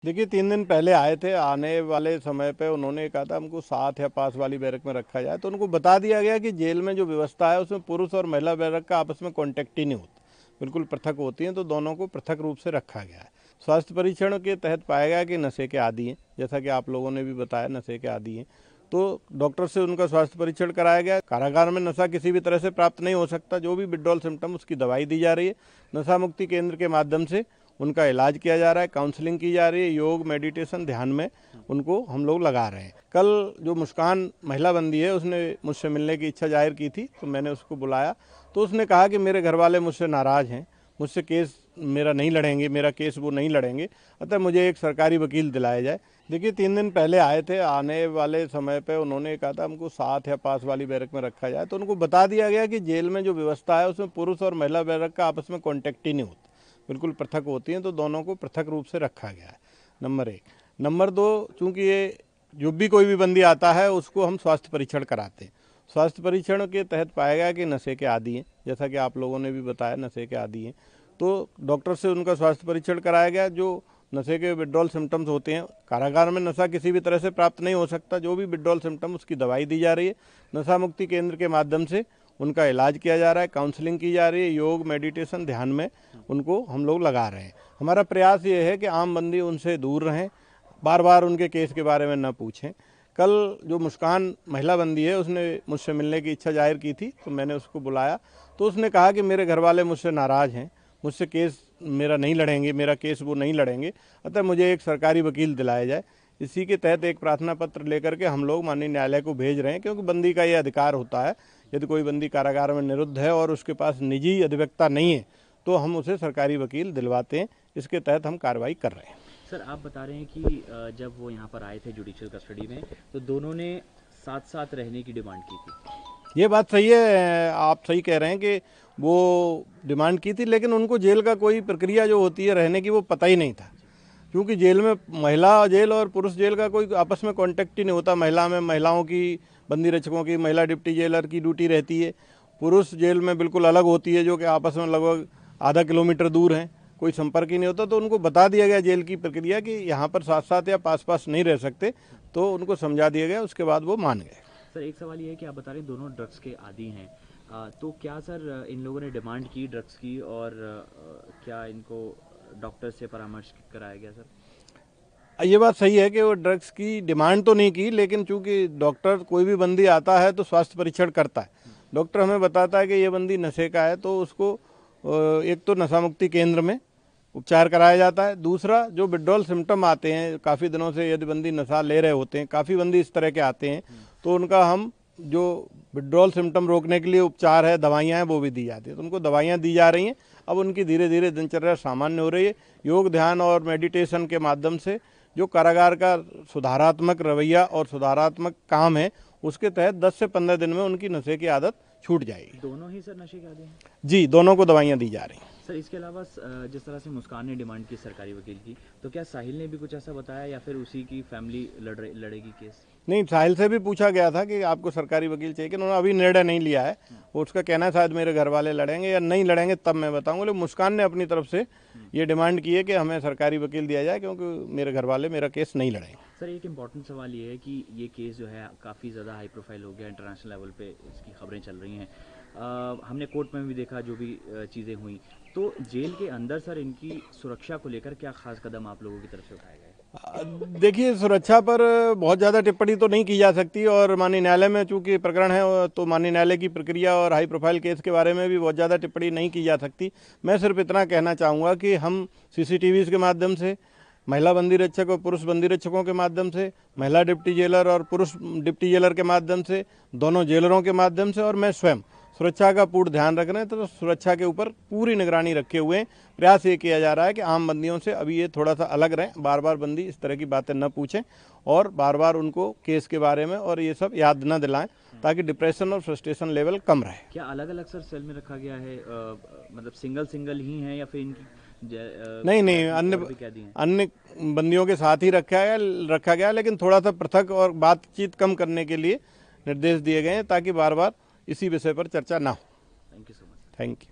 देखिए 3 दिन पहले आए थे। आने वाले समय पे उन्होंने कहा था हमको साथ या पास वाली बैरक में रखा जाए, तो उनको बता दिया गया कि जेल में जो व्यवस्था है उसमें पुरुष और महिला बैरक का आपस में कॉन्टेक्ट ही नहीं होता, बिल्कुल पृथक होती हैं, तो दोनों को पृथक रूप से रखा गया है। स्वास्थ्य परीक्षण के तहत पाया गया कि नशे के आदी हैं, जैसा कि आप लोगों ने भी बताया नशे के आदी हैं, तो डॉक्टर से उनका स्वास्थ्य परीक्षण कराया गया। कारागार में नशा किसी भी तरह से प्राप्त नहीं हो सकता, जो भी विड्रॉल सिम्टम उसकी दवाई दी जा रही है। नशा मुक्ति केंद्र के माध्यम से उनका इलाज किया जा रहा है, काउंसलिंग की जा रही है, योग मेडिटेशन ध्यान में उनको हम लोग लगा रहे हैं। कल जो मुस्कान महिला बंदी है उसने मुझसे मिलने की इच्छा जाहिर की थी, तो मैंने उसको बुलाया, तो उसने कहा कि मेरे घर वाले मुझसे नाराज़ हैं, मुझसे केस मेरा नहीं लड़ेंगे, मेरा केस वो नहीं लड़ेंगे, अतः मुझे एक सरकारी वकील दिलाया जाए। देखिए 3 दिन पहले आए थे। आने वाले समय पे उन्होंने कहा था हमको साथ या पास वाली बैरक में रखा जाए, तो उनको बता दिया गया कि जेल में जो व्यवस्था है उसमें पुरुष और महिला बैरक का आपस में कॉन्टेक्ट ही नहीं होता, बिल्कुल पृथक होती हैं, तो दोनों को पृथक रूप से रखा गया है। नंबर 1। नंबर 2, चूँकि ये जो भी कोई भी बंदी आता है उसको हम स्वास्थ्य परीक्षण कराते हैं। स्वास्थ्य परीक्षण के तहत पाया गया कि नशे के आदी हैं, जैसा कि आप लोगों ने भी बताया नशे के आदी हैं, तो डॉक्टर से उनका स्वास्थ्य परीक्षण कराया गया। जो नशे के विड्रॉल सिम्टम्स होते हैं, कारागार में नशा किसी भी तरह से प्राप्त नहीं हो सकता, जो भी विड्रॉल सिम्टम उसकी दवाई दी जा रही है। नशा मुक्ति केंद्र के माध्यम से उनका इलाज किया जा रहा है, काउंसलिंग की जा रही है, योग मेडिटेशन ध्यान में उनको हम लोग लगा रहे हैं। हमारा प्रयास ये है कि आम बंदी उनसे दूर रहें, बार बार उनके केस के बारे में न पूछें। कल जो मुस्कान महिला बंदी है उसने मुझसे मिलने की इच्छा जाहिर की थी, तो मैंने उसको बुलाया, तो उसने कहा कि मेरे घर वाले मुझसे नाराज़ हैं, मुझसे केस मेरा नहीं लड़ेंगे, मेरा केस वो नहीं लड़ेंगे, अतः मुझे एक सरकारी वकील दिलाया जाए। इसी के तहत एक प्रार्थना पत्र लेकर के हम लोग माननीय न्यायालय को भेज रहे हैं, क्योंकि बंदी का ये अधिकार होता है। यदि कोई बंदी कारागार में निरुद्ध है और उसके पास निजी अधिवक्ता नहीं है, तो हम उसे सरकारी वकील दिलवाते हैं। इसके तहत हम कार्रवाई कर रहे हैं। सर, आप बता रहे हैं कि जब वो यहाँ पर आए थे जुडिशियल कस्टडी में, तो दोनों ने साथ साथ रहने की डिमांड की थी। ये बात सही है, आप सही कह रहे हैं कि वो डिमांड की थी, लेकिन उनको जेल का कोई प्रक्रिया जो होती है रहने की वो पता ही नहीं था, क्योंकि जेल में महिला जेल और पुरुष जेल का कोई आपस में कांटेक्ट ही नहीं होता। महिला में महिलाओं की, बंदी रक्षकों की, महिला डिप्टी जेलर की ड्यूटी रहती है। पुरुष जेल में बिल्कुल अलग होती है, जो कि आपस में लगभग आधा किलोमीटर दूर हैं, कोई संपर्क ही नहीं होता। तो उनको बता दिया गया जेल की प्रक्रिया कि यहाँ पर साथ साथ या पास पास नहीं रह सकते, तो उनको समझा दिया गया, उसके बाद वो मान गए। सर, एक सवाल ये है कि आप बता रहे हैं दोनों ड्रग्स के आदी हैं, तो क्या सर इन लोगों ने डिमांड की ड्रग्स की, और क्या इनको डॉक्टर से परामर्श कराया गया सर? ये बात सही है कि वो ड्रग्स की डिमांड तो नहीं की, लेकिन चूंकि डॉक्टर कोई भी बंदी आता है तो स्वास्थ्य परीक्षण करता है। डॉक्टर हमें बताता है कि ये बंदी नशे का है, तो उसको एक तो नशा मुक्ति केंद्र में उपचार कराया जाता है। दूसरा, जो विड्रॉल सिम्टम आते हैं काफ़ी दिनों से, यदि बंदी नशा ले रहे होते हैं, काफ़ी बंदी इस तरह के आते हैं, तो उनका हम जो विड्रॉल सिम्टम रोकने के लिए उपचार है, दवाइयाँ हैं, वो भी दी जाती है। तो उनको दवाइयाँ दी जा रही हैं। अब उनकी धीरे धीरे दिनचर्या सामान्य हो रही है। योग ध्यान और मेडिटेशन के माध्यम से जो कारागार का सुधारात्मक रवैया और सुधारात्मक काम है, उसके तहत 10 से 15 दिन में उनकी नशे की आदत छूट जाएगी। दोनों ही सर नशे के आदी हैं? जी, दोनों को दवाइयाँ दी जा रही हैं। सर, इसके अलावा जिस तरह से मुस्कान ने डिमांड की सरकारी वकील की, तो क्या साहिल ने भी कुछ ऐसा बताया, या फिर उसी की फैमिली लड़ेगी केस? नहीं, साहिल से भी पूछा गया था कि आपको सरकारी वकील चाहिए, कि उन्होंने अभी निर्णय नहीं लिया है। वो उसका कहना है शायद मेरे घर वाले लड़ेंगे या नहीं लड़ेंगे तब मैं बताऊंगा, लेकिन मुस्कान ने अपनी तरफ से ये डिमांड की है कि हमें सरकारी वकील दिया जाए, क्योंकि मेरे घर वाले मेरा केस नहीं लड़ेंगे। सर, एक इम्पॉर्टेंट सवाल ये है कि ये केस जो है काफ़ी ज़्यादा हाई प्रोफाइल हो गया, इंटरनेशनल लेवल पे इसकी खबरें चल रही हैं। हमने कोर्ट में भी देखा जो भी चीज़ें हुई, तो जेल के अंदर सर इनकी सुरक्षा को लेकर क्या खास कदम आप लोगों की तरफ से उठाए गए? देखिए, सुरक्षा पर बहुत ज़्यादा टिप्पणी तो नहीं की जा सकती, और माननीय न्यायालय में चूंकि प्रकरण है, तो माननीय न्यायालय की प्रक्रिया और हाई प्रोफाइल केस के बारे में भी बहुत ज़्यादा टिप्पणी नहीं की जा सकती। मैं सिर्फ इतना कहना चाहूँगा कि हम CCTVs के माध्यम से, महिला बंदी रक्षक और पुरुष बंदी रक्षकों के माध्यम से, महिला डिप्टी जेलर और पुरुष डिप्टी जेलर के माध्यम से, दोनों जेलरों के माध्यम से, और मैं स्वयं सुरक्षा का पूर्ण ध्यान रख रहे हैं। तो सुरक्षा के ऊपर पूरी निगरानी रखे हुए हैं। प्रयास ये किया जा रहा है कि आम बंदियों से अभी ये थोड़ा सा अलग रहें, बार बार बंदी इस तरह की बातें न पूछें, और बार बार उनको केस के बारे में और ये सब याद न दिलाएं, ताकि डिप्रेशन और फ्रस्ट्रेशन लेवल कम रहे। क्या अलग अलग सर सेल में रखा गया है, मतलब सिंगल ही है, या फिर इनकी नहीं, अन्य बंदियों के साथ ही रखा गया, लेकिन थोड़ा सा पृथक और बातचीत कम करने के लिए निर्देश दिए गए हैं, ताकि बार बार इसी विषय पर चर्चा ना हो। Thank you so much. Thank you.